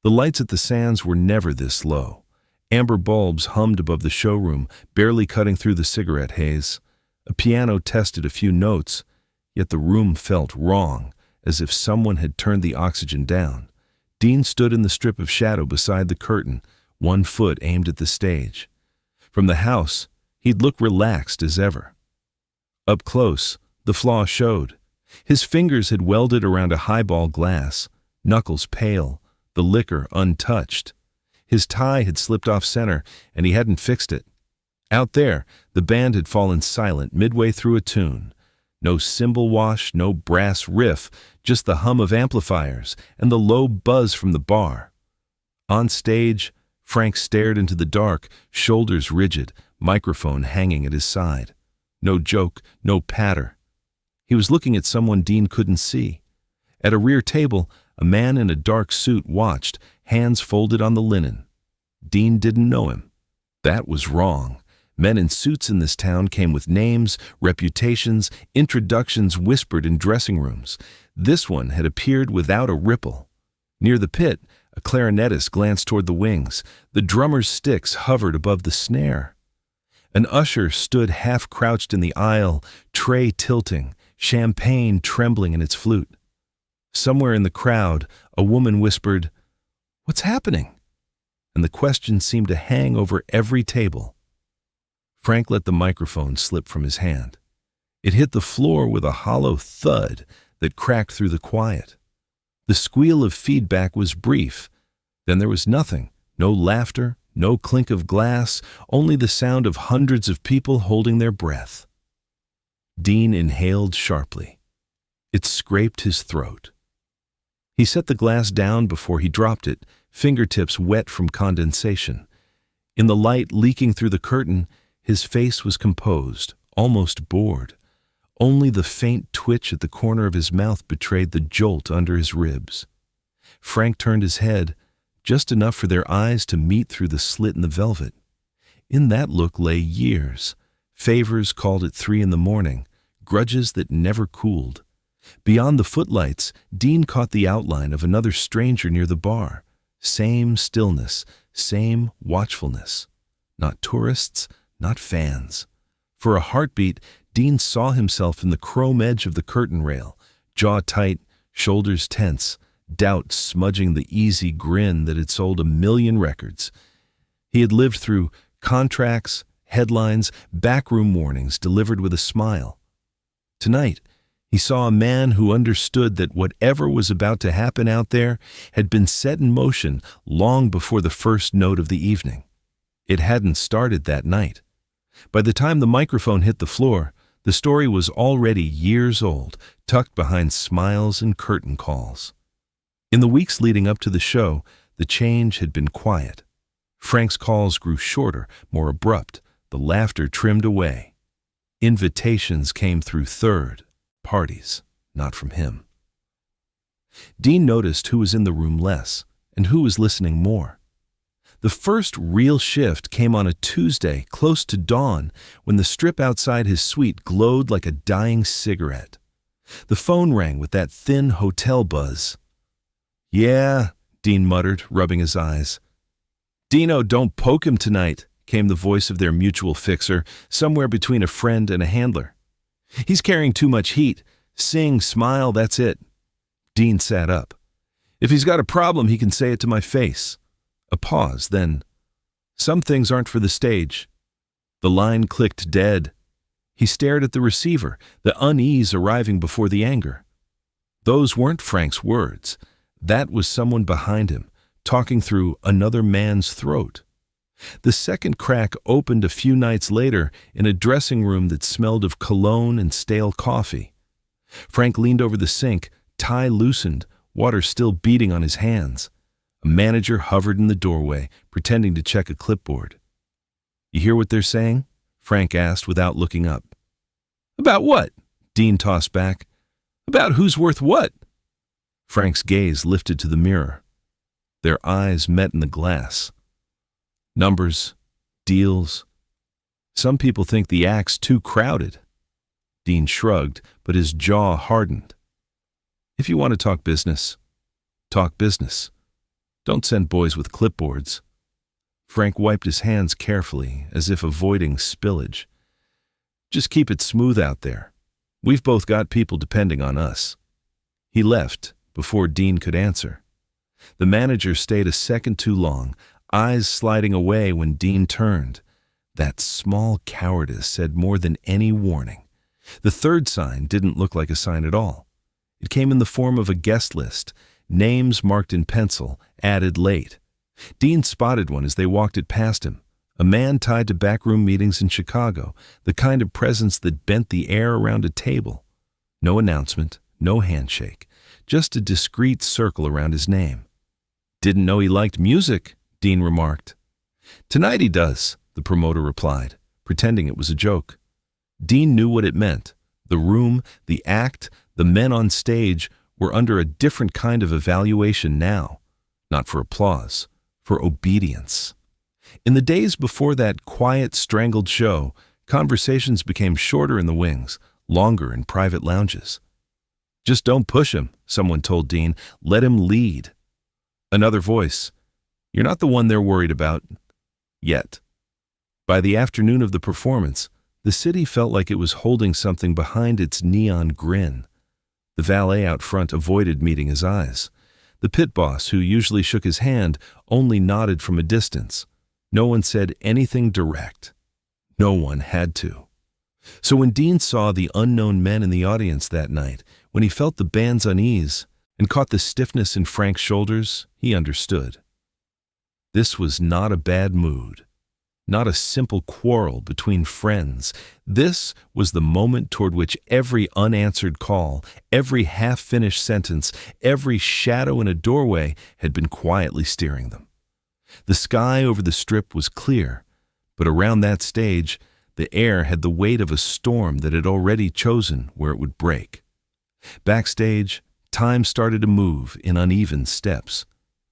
The lights at the Sands were never this low. Amber bulbs hummed above the showroom, barely cutting through the cigarette haze. A piano tested a few notes, yet the room felt wrong, as if someone had turned the oxygen down. Dean stood in the strip of shadow beside the curtain, one foot aimed at the stage. From the house, he'd look relaxed as ever. Up close, the flaw showed. His fingers had welded around a highball glass, knuckles pale, the liquor untouched. His tie had slipped off center, and he hadn't fixed it. Out there, the band had fallen silent midway through a tune. No cymbal wash, no brass riff, just the hum of amplifiers and the low buzz from the bar. On stage, Frank stared into the dark, shoulders rigid, microphone hanging at his side. No joke, no patter. He was looking at someone Dean couldn't see. At a rear table, a man in a dark suit watched, hands folded on the linen. Dean didn't know him. That was wrong. Men in suits in this town came with names, reputations, introductions whispered in dressing rooms. This one had appeared without a ripple. Near the pit, a clarinetist glanced toward the wings. The drummer's sticks hovered above the snare. An usher stood half-crouched in the aisle, tray tilting, champagne trembling in its flute. Somewhere in the crowd, a woman whispered, "What's happening?" And the question seemed to hang over every table. Frank let the microphone slip from his hand. It hit the floor with a hollow thud that cracked through the quiet. The squeal of feedback was brief. Then there was nothing, no laughter, no clink of glass, only the sound of hundreds of people holding their breath. Dean inhaled sharply. It scraped his throat. He set the glass down before he dropped it, fingertips wet from condensation. In the light leaking through the curtain, his face was composed, almost bored. Only the faint twitch at the corner of his mouth betrayed the jolt under his ribs. Frank turned his head, just enough for their eyes to meet through the slit in the velvet. In that look lay years, favors called at 3 a.m, grudges that never cooled. Beyond the footlights, Dean caught the outline of another stranger near the bar. Same stillness, same watchfulness. Not tourists, not fans. For a heartbeat, Dean saw himself in the chrome edge of the curtain rail, jaw tight, shoulders tense, doubt smudging the easy grin that had sold 1,000,000 records. He had lived through contracts, headlines, backroom warnings delivered with a smile. Tonight, he saw a man who understood that whatever was about to happen out there had been set in motion long before the first note of the evening. It hadn't started that night. By the time the microphone hit the floor, the story was already years old, tucked behind smiles and curtain calls. In the weeks leading up to the show, the change had been quiet. Frank's calls grew shorter, more abrupt, the laughter trimmed away. Invitations came through third parties, not from him. Dean noticed who was in the room less and who was listening more. The first real shift came on a Tuesday, close to dawn, when the strip outside his suite glowed like a dying cigarette. The phone rang with that thin hotel buzz. "Yeah," Dean muttered, rubbing his eyes. "Dino, don't poke him tonight," came the voice of their mutual fixer, somewhere between a friend and a handler. "He's carrying too much heat. Sing, smile, that's it." Dean sat up. "If he's got a problem, he can say it to my face." A pause, then, "Some things aren't for the stage." The line clicked dead. He stared at the receiver, the unease arriving before the anger. Those weren't Frank's words. That was someone behind him, talking through another man's throat. The second crack opened a few nights later in a dressing room that smelled of cologne and stale coffee. Frank leaned over the sink, tie loosened, water still beating on his hands. A manager hovered in the doorway, pretending to check a clipboard. "You hear what they're saying?" Frank asked without looking up. "About what?" Dean tossed back. "About who's worth what?" Frank's gaze lifted to the mirror. Their eyes met in the glass. "Numbers, deals. Some people think the act's too crowded." Dean shrugged, but his jaw hardened. "If you want to talk business, talk business." Don't send boys with clipboards. Frank wiped his hands carefully, as if avoiding spillage. Just keep it smooth out there. We've both got people depending on us. He left before Dean could answer. The manager stayed a second too long, eyes sliding away when Dean turned. That small cowardice said more than any warning. The third sign didn't look like a sign at all. It came in the form of a guest list, names marked in pencil, added late. Dean spotted one as they walked it past him. A man tied to backroom meetings in Chicago, the kind of presence that bent the air around a table. No announcement, no handshake, just a discreet circle around his name. Didn't know he liked music, Dean remarked. Tonight he does, the promoter replied, pretending it was a joke. Dean knew what it meant. The room, the act, the men on stage were under a different kind of evaluation now. Not for applause, for obedience. In the days before that quiet, strangled show, conversations became shorter in the wings, longer in private lounges. Just don't push him, someone told Dean. Let him lead. Another voice. You're not the one they're worried about. Yet. By the afternoon of the performance, the city felt like it was holding something behind its neon grin. The valet out front avoided meeting his eyes. The pit boss, who usually shook his hand, only nodded from a distance. No one said anything direct. No one had to. So when Dean saw the unknown men in the audience that night, when he felt the band's unease and caught the stiffness in Frank's shoulders, he understood. This was not a bad mood, not a simple quarrel between friends. This was the moment toward which every unanswered call, every half-finished sentence, every shadow in a doorway had been quietly steering them. The sky over the Strip was clear, but around that stage, the air had the weight of a storm that had already chosen where it would break. Backstage, time started to move in uneven steps.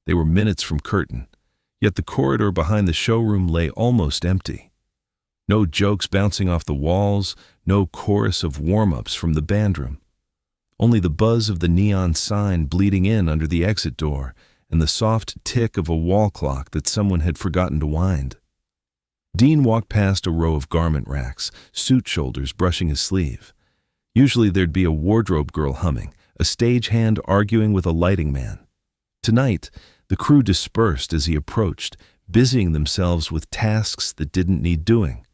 They were minutes from curtain, yet the corridor behind the showroom lay almost empty. No jokes bouncing off the walls, no chorus of warm-ups from the bandroom. Only the buzz of the neon sign bleeding in under the exit door and the soft tick of a wall clock that someone had forgotten to wind. Dean walked past a row of garment racks, suit shoulders brushing his sleeve. Usually there'd be a wardrobe girl humming, a stagehand arguing with a lighting man. Tonight, the crew dispersed as he approached, busying themselves with tasks that didn't need doing.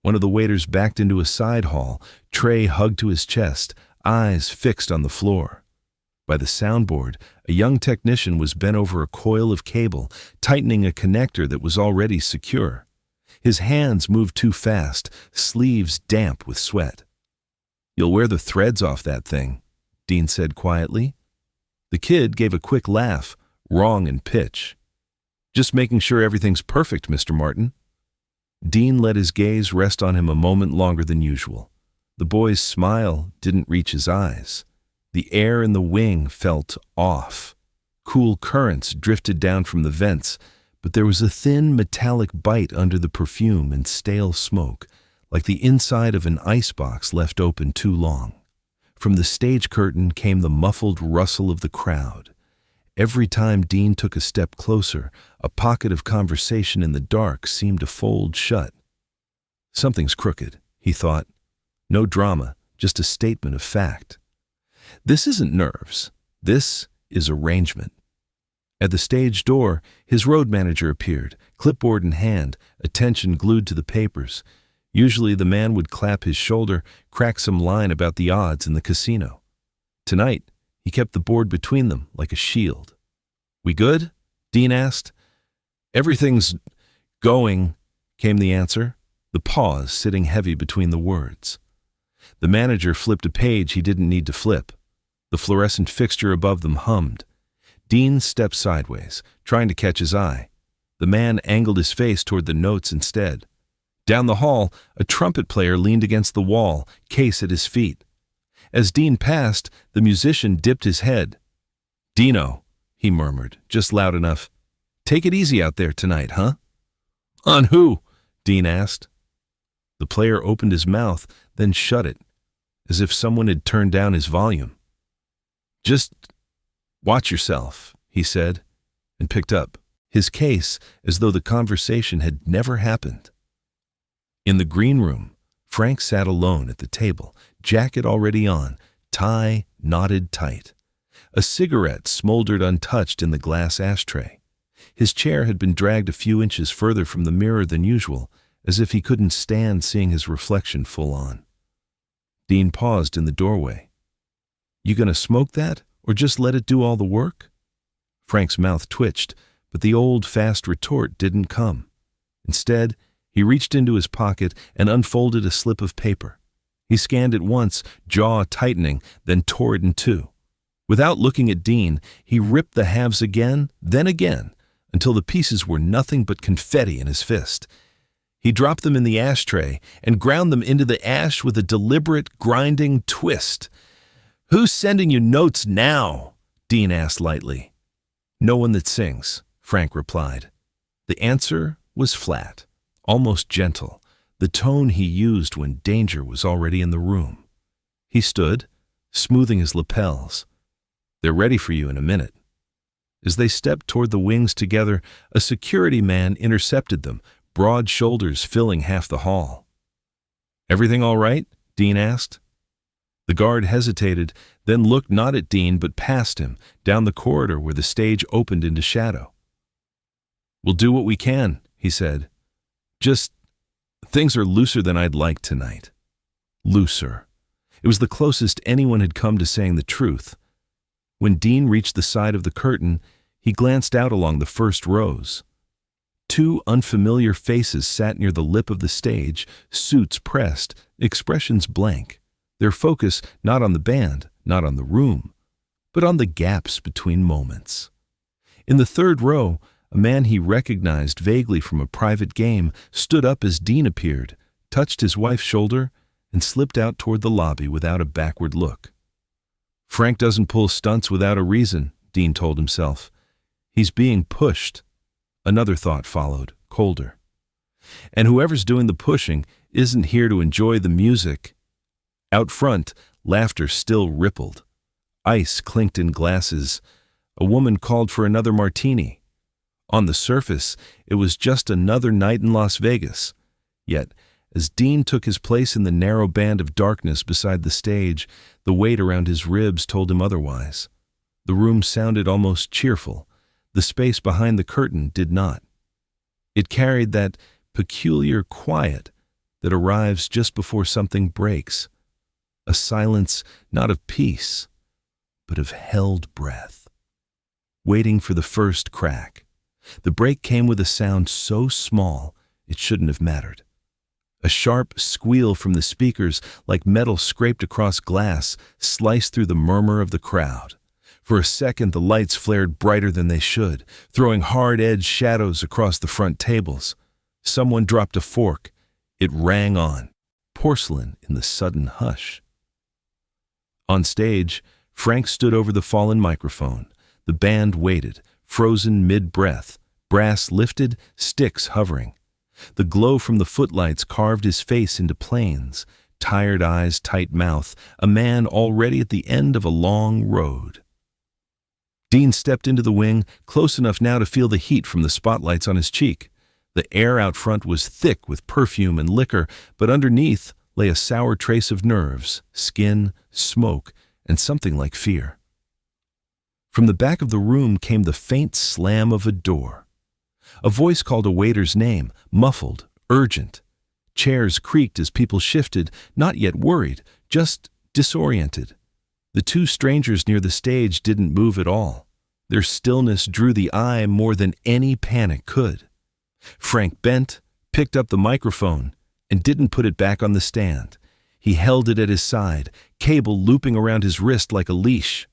One of the waiters backed into a side hall, tray hugged to his chest, eyes fixed on the floor. By the soundboard, a young technician was bent over a coil of cable, tightening a connector that was already secure. His hands moved too fast, sleeves damp with sweat. "You'll wear the threads off that thing," Dean said quietly. The kid gave a quick laugh, wrong in pitch. "Just making sure everything's perfect, Mr. Martin." Dean let his gaze rest on him a moment longer than usual. The boy's smile didn't reach his eyes. The air in the wing felt off. Cool currents drifted down from the vents, but there was a thin metallic bite under the perfume and stale smoke, like the inside of an icebox left open too long. From the stage curtain came the muffled rustle of the crowd. Every time Dean took a step closer, a pocket of conversation in the dark seemed to fold shut. Something's crooked, he thought. No drama, just a statement of fact. This isn't nerves. This is arrangement. At the stage door, his road manager appeared, clipboard in hand, attention glued to the papers. Usually the man would clap his shoulder, crack some line about the odds in the casino. Tonight, he kept the board between them like a shield. "We good?" Dean asked. "Everything's going," came the answer, the pause sitting heavy between the words. The manager flipped a page he didn't need to flip. The fluorescent fixture above them hummed. Dean stepped sideways, trying to catch his eye. The man angled his face toward the notes instead. Down the hall, a trumpet player leaned against the wall, case at his feet. As Dean passed, the musician dipped his head. "Dino," he murmured, just loud enough. "Take it easy out there tonight, huh?" "On who?" Dean asked. The player opened his mouth, then shut it, as if someone had turned down his volume. "Just watch yourself," he said. and picked up his case as though the conversation had never happened. In the green room, Frank sat alone at the table, jacket already on, tie knotted tight. A cigarette smoldered untouched in the glass ashtray. His chair had been dragged a few inches further from the mirror than usual, as if he couldn't stand seeing his reflection full on. Dean paused in the doorway. "You gonna smoke that, or just let it do all the work?" Frank's mouth twitched, but the old, fast retort didn't come. Instead, he reached into his pocket and unfolded a slip of paper. He scanned it once, jaw tightening, then tore it in two. Without looking at Dean, he ripped the halves again, then again, until the pieces were nothing but confetti in his fist. He dropped them in the ashtray and ground them into the ash with a deliberate, grinding twist. "Who's sending you notes now?" Dean asked lightly. "No one that sings," Frank replied. The answer was flat, almost gentle, the tone he used when danger was already in the room. He stood, smoothing his lapels. "They're ready for you in a minute." As they stepped toward the wings together, a security man intercepted them, broad shoulders filling half the hall. "Everything all right?" Dean asked. The guard hesitated, then looked not at Dean but past him, down the corridor where the stage opened into shadow. "We'll do what we can," he said. "Just, things are looser than I'd like tonight." Looser. It was the closest anyone had come to saying the truth. When Dean reached the side of the curtain, he glanced out along the first rows. Two unfamiliar faces sat near the lip of the stage, suits pressed, expressions blank. Their focus not on the band, not on the room, but on the gaps between moments. In the third row, a man he recognized vaguely from a private game stood up as Dean appeared, touched his wife's shoulder, and slipped out toward the lobby without a backward look. Frank doesn't pull stunts without a reason, Dean told himself. He's being pushed. Another thought followed, colder. And whoever's doing the pushing isn't here to enjoy the music. Out front, laughter still rippled. Ice clinked in glasses. A woman called for another martini. On the surface, it was just another night in Las Vegas. Yet, as Dean took his place in the narrow band of darkness beside the stage, the weight around his ribs told him otherwise. The room sounded almost cheerful. The space behind the curtain did not. It carried that peculiar quiet that arrives just before something breaks. A silence not of peace, but of held breath, waiting for the first crack. The break came with a sound so small it shouldn't have mattered. A sharp squeal from the speakers, like metal scraped across glass, sliced through the murmur of the crowd. For a second, the lights flared brighter than they should, throwing hard-edged shadows across the front tables. Someone dropped a fork. It rang on, porcelain in the sudden hush. On stage, Frank stood over the fallen microphone. The band waited, frozen mid-breath, brass lifted, sticks hovering. The glow from the footlights carved his face into planes, tired eyes, tight mouth, a man already at the end of a long road. Dean stepped into the wing, close enough now to feel the heat from the spotlights on his cheek. The air out front was thick with perfume and liquor, but underneath lay a sour trace of nerves, skin, smoke, and something like fear. From the back of the room came the faint slam of a door. A voice called a waiter's name, muffled, urgent. Chairs creaked as people shifted, not yet worried, just disoriented. The two strangers near the stage didn't move at all. Their stillness drew the eye more than any panic could. Frank bent, picked up the microphone, and didn't put it back on the stand. He held it at his side, cable looping around his wrist like a leash.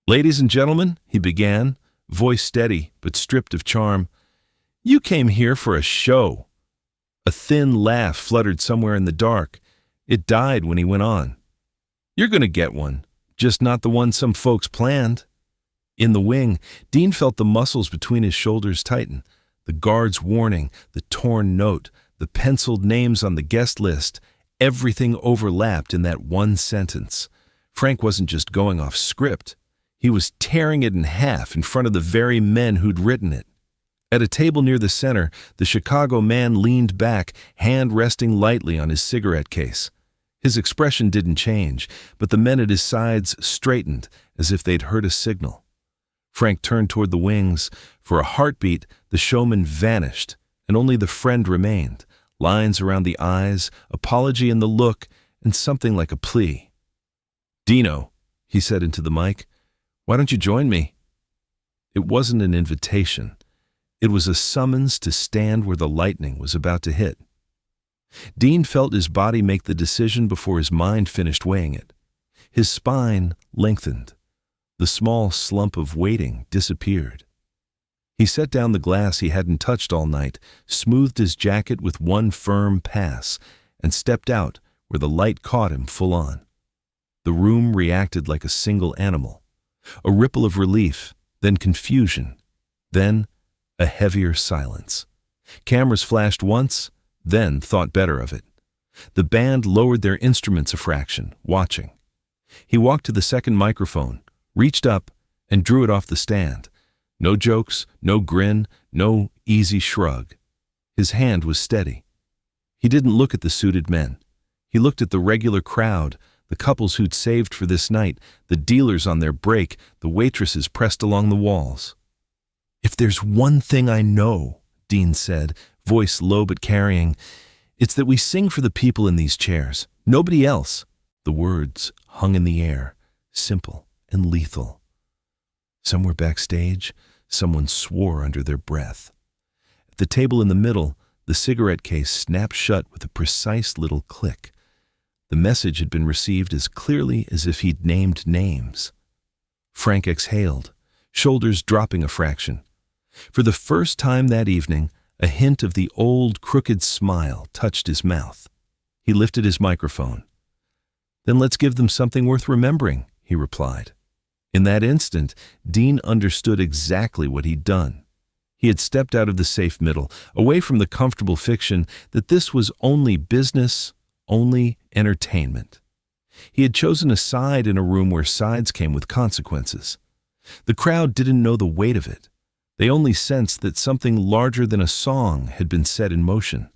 "Ladies and gentlemen," he began, voice steady but stripped of charm, "you came here for a show." A thin laugh fluttered somewhere in the dark. It died when he went on. "You're going to get one, just not the one some folks planned." In the wing, Dean felt the muscles between his shoulders tighten. The guard's warning, the torn note, the penciled names on the guest list, everything overlapped in that one sentence. Frank wasn't just going off script. He was tearing it in half in front of the very men who'd written it. At a table near the center, the Chicago man leaned back, hand resting lightly on his cigarette case. His expression didn't change, but the men at his sides straightened as if they'd heard a signal. Frank turned toward the wings. For a heartbeat, the showman vanished, and only the friend remained, lines around the eyes, apology in the look, and something like a plea. "Dino," he said into the mic, "why don't you join me?" It wasn't an invitation. It was a summons to stand where the lightning was about to hit. Dean felt his body make the decision before his mind finished weighing it. His spine lengthened. The small slump of waiting disappeared. He set down the glass he hadn't touched all night, smoothed his jacket with one firm pass, and stepped out where the light caught him full on. The room reacted like a single animal. A ripple of relief, then confusion, then a heavier silence. Cameras flashed once, then thought better of it. The band lowered their instruments a fraction, watching. He walked to the second microphone, reached up, and drew it off the stand. No jokes, no grin, no easy shrug. His hand was steady. He didn't look at the suited men. He looked at the regular crowd, the couples who'd saved for this night, the dealers on their break, the waitresses pressed along the walls. "If there's one thing I know," Dean said, voice low but carrying, "it's that we sing for the people in these chairs. Nobody else." The words hung in the air, simple and lethal. Somewhere backstage, someone swore under their breath. At the table in the middle, the cigarette case snapped shut with a precise little click. The message had been received as clearly as if he'd named names. Frank exhaled, shoulders dropping a fraction. For the first time that evening, a hint of the old crooked smile touched his mouth. He lifted his microphone. "Then let's give them something worth remembering," he replied. In that instant, Dean understood exactly what he'd done. He had stepped out of the safe middle, away from the comfortable fiction that this was only business, only entertainment. He had chosen a side in a room where sides came with consequences. The crowd didn't know the weight of it. They only sensed that something larger than a song had been set in motion.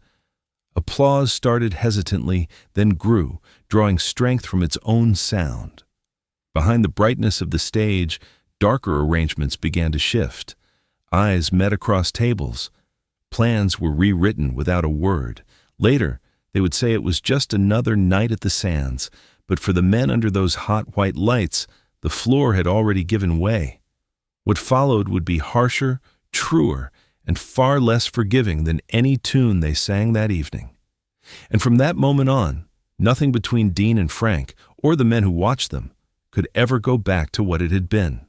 Applause started hesitantly, then grew, drawing strength from its own sound. Behind the brightness of the stage, darker arrangements began to shift. Eyes met across tables. Plans were rewritten without a word. Later, they would say it was just another night at the Sands, but for the men under those hot white lights, the floor had already given way. What followed would be harsher, truer, and far less forgiving than any tune they sang that evening. And from that moment on, nothing between Dean and Frank, or the men who watched them, could ever go back to what it had been.